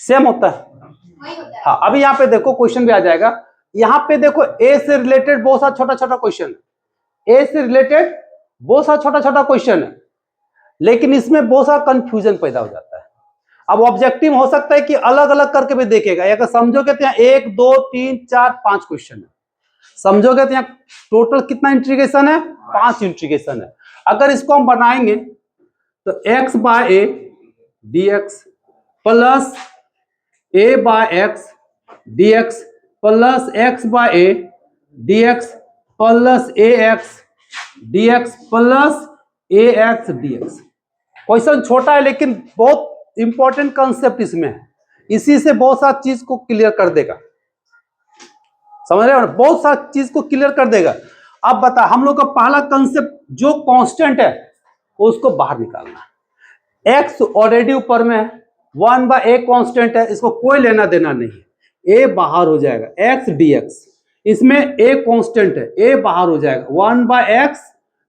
Same होता है। हाँ, अभी यहाँ पे देखो क्वेश्चन भी आ जाएगा। यहाँ पे देखो ए से रिलेटेड बहुत सारा छोटा छोटा क्वेश्चन है, ए से रिलेटेड बहुत सारा छोटा छोटा क्वेश्चन है, लेकिन इसमें बहुत सारा कंफ्यूजन पैदा हो जाता है। अब ऑब्जेक्टिव हो सकता है कि अलग अलग करके भी देखेगा, अगर समझोगे तो यहाँ 1 2 3 4 5 क्वेश्चन है, समझोगे तो यहाँ टोटल कितना इंटीग्रेशन है, 5 इंटीग्रेशन है। अगर इसको हम बनाएंगे तो x by a dx plus a by x dx plus x by a dx plus ax dx plus ax dx। Question छोटा है लेकिन बहुत इंपॉर्टेंट कंसेप्ट इसमें है, इसी से बहुत सारी चीज को क्लियर कर देगा, समझ रहे हो, बहुत सारी चीज को क्लियर कर देगा। अब बता, हम लोग का पहला कंसेप्ट जो कांस्टेंट है उसको बाहर निकालना है। x ऑलरेडी ऊपर में है, 1/a कांस्टेंट है, इसको कोई लेना देना नहीं है, a बाहर हो जाएगा, x dx, इसमें a कांस्टेंट है, a बाहर हो जाएगा, 1/x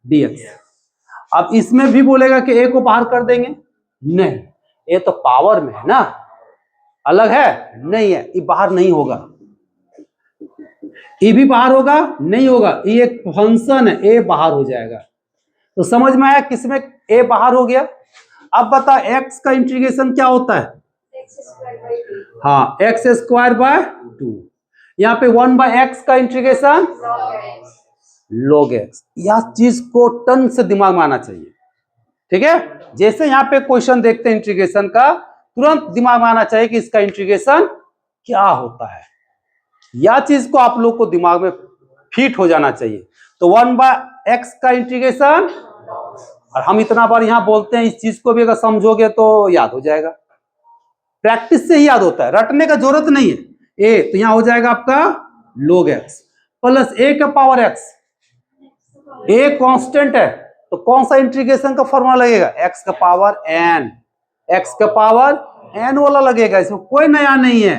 dx। अब इसमें भी बोलेगा कि a को बाहर कर देंगे, नहीं, ये तो पावर में है ना, अलग है, नहीं है, ये बाहर नहीं होगा, ये भी बाहर होगा, नहीं होगा, ये एक फंक्शन है, ए बाहर हो जाएगा। तो समझ में आया किसमें ए बाहर हो गया। अब बता एक्स का इंटीग्रेशन क्या होता है, हाँ, एक्स स्क्वायर बाय 2। यहाँ पे 1/x का इंटीग्रेशन log x। यह चीज को टन से दिमाग में आना चाहिए, ठीक है। जैसे यहाँ पे क्वेश्चन देखते हैं इंटीग्रेशन का, तुरंत दिमाग में आना चाहिए कि इसका इंटीग्रेशन क्या होता है, यह चीज को आप लोग को दिमाग में फिट हो जाना चाहिए। तो 1/x का इंटीग्रेशन, और हम इतना बार यहां बोलते हैं, इस चीज को भी अगर समझोगे तो याद हो जाएगा, प्रैक्टिस से ही याद होता है, रटने का जरूरत नहीं है। ए तो यहां हो जाएगा आपका log x प्लस a का पावर x, a कांस्टेंट है तो कौन सा इंटीग्रेशन का फॉर्मूला लगेगा, x का पावर n, x का पावर n वाला लगेगा, इसमें कोई नया नहीं है।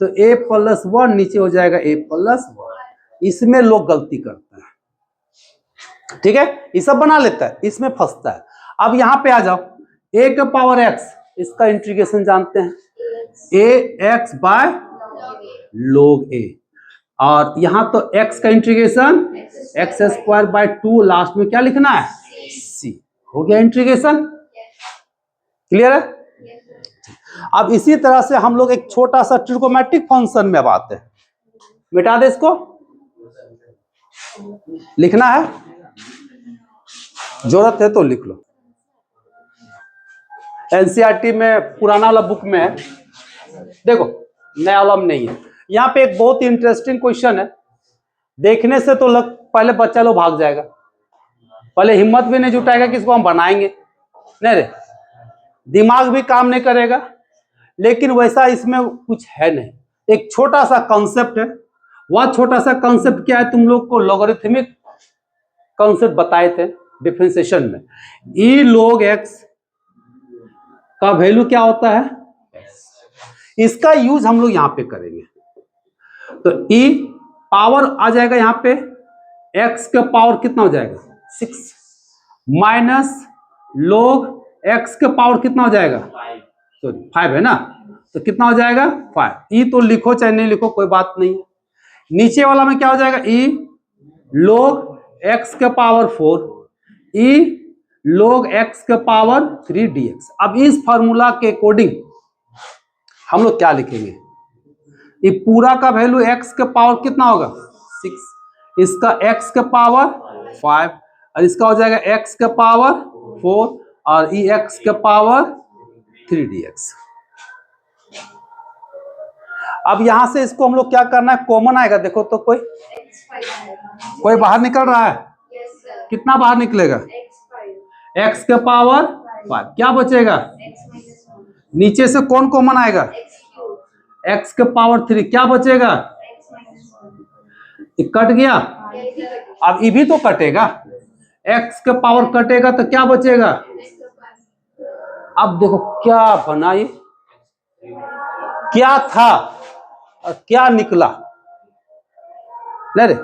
तो a प्लस 1 नीचे हो जाएगा a प्लस 1। इसमें लोग गलती करते हैं, ठीक है, ये सब बना लेता है, इसमें फंसता है। अब यहां पे आ जाओ, a का पावर x, इसका इंटीग्रेशन जानते हैं, ax बाय log a, और यहां तो x का integration x square by 2, last में क्या लिखना है, c। हो गया इंटीग्रेशन, क्लियर है। अब इसी तरह से हम लोग एक छोटा सा ट्रिगोमेट्रिक फंक्शन में अब आते हैं, मिटा दे इसको, लिखना है, जरूरत है तो लिख लो, एनसीईआरटी में पुराना वाला बुक में है, देखो नया वाला में नहीं है। यहाँ पे एक बहुत ही इंटरेस्टिंग क्वेश्चन है, देखने से तो पहले बच्चा लोग भाग जाएगा, पहले हिम्मत भी नहीं जुटाएगा कि इसको हम बनाएंगे, नहीं रे, दिमाग भी काम नहीं करेगा, लेकिन वैसा इसमें कुछ है नहीं। एक छोटा सा कॉन्सेप्ट है, वह छोटा सा कॉन्सेप्ट क्या है, तुम लोग को लॉगरिथमिक कॉन्सेप्ट बताए थे डिफरेंशिएशन में, ई log x का वैल्यू क्या होता है, इसका यूज हम लोग यहां पे करेंगे। तो e पावर आ जाएगा यहां पे, x का पावर कितना हो जाएगा 6 माइनस log x का पावर कितना हो जाएगा, सॉरी 5 है ना, तो कितना हो जाएगा 5। ई तो लिखो चाहे नहीं लिखो कोई बात नहीं है। नीचे वाला में क्या हो जाएगा, ई log x का पावर 4, ई log x का पावर 3 dx। अब इस फार्मूला के अकॉर्डिंग हम लोग क्या लिखेंगे, ये पूरा का वैल्यू x का पावर कितना होगा 6, इसका x का पावर 5, और इसका हो जाएगा x का पावर 4, और ई x का पावर 3 dx। अब यहां से इसको हम लोग क्या करना है, कॉमन आएगा, देखो तो कोई बाहर निकल रहा है, कितना बाहर निकलेगा, x का पावर 5, क्या बचेगा, नीचे से कौन कॉमन आएगा, x का पावर 3, क्या बचेगा, कट गया। अब ये भी तो कटेगा, x का पावर कटेगा तो क्या बचेगा, अब देखो क्या बना, ये क्या था और क्या निकला, नहीं रे,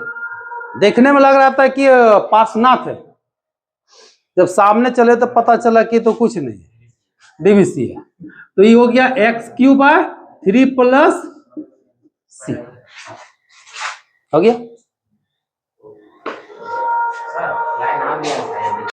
देखने में लग रहा था कि पार्श्वनाथ है, जब सामने चले तो पता चला कि तो कुछ नहीं, डीवीसी है। तो ये हो गया x³ बाय 3 प्लस सी हो गया।